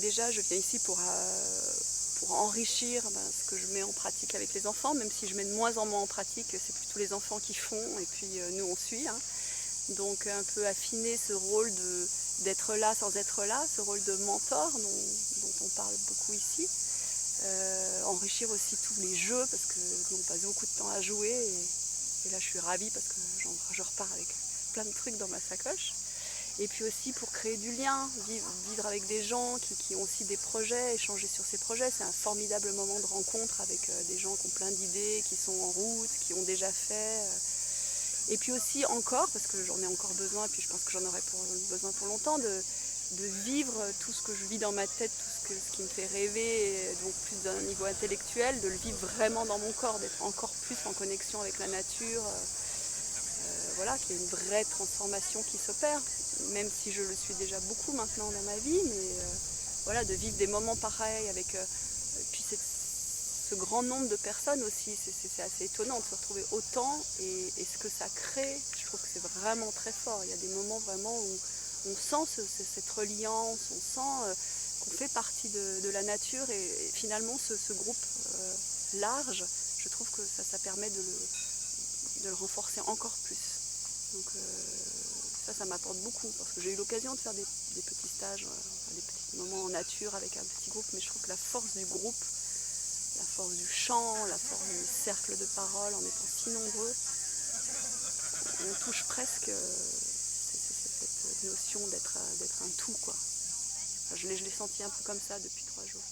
Déjà, je viens ici pour enrichir ce que je mets en pratique avec les enfants, même si je mets de moins en moins en pratique, c'est plutôt les enfants qui font et puis nous on suit, hein. Donc un peu affiner ce rôle d'être là sans être là, ce rôle de mentor dont on parle beaucoup ici. Enrichir aussi tous les jeux parce que nous on passe beaucoup de temps à jouer et là je suis ravie parce que je repars avec plein de trucs dans ma sacoche. Et puis aussi pour créer du lien, vivre avec des gens qui ont aussi des projets, échanger sur ces projets. C'est un formidable moment de rencontre avec des gens qui ont plein d'idées, qui sont en route, qui ont déjà fait. Et puis aussi encore, parce que j'en ai encore besoin, et puis je pense que j'en aurai besoin pour longtemps, de vivre tout ce que je vis dans ma tête, ce qui me fait rêver, et donc plus d'un niveau intellectuel, de le vivre vraiment dans mon corps, d'être encore plus en connexion avec la nature. Voilà, qu'il y ait une vraie transformation qui s'opère, même si je le suis déjà beaucoup maintenant dans ma vie, mais voilà, de vivre des moments pareils avec puis ce grand nombre de personnes aussi, c'est assez étonnant de se retrouver autant et ce que ça crée, je trouve que c'est vraiment très fort. Il y a des moments vraiment où on sent cette reliance, on sent qu'on fait partie de la nature et finalement ce groupe large, je trouve que ça permet de le renforcer encore plus. Donc ça m'apporte beaucoup parce que j'ai eu l'occasion de faire des petits stages, des petits moments en nature avec un petit groupe, mais je trouve que la force du groupe, la force du chant, la force du cercle de parole, en étant si nombreux, on touche presque cette notion d'être un tout, quoi. Enfin, je l'ai senti un peu comme ça depuis 3 jours.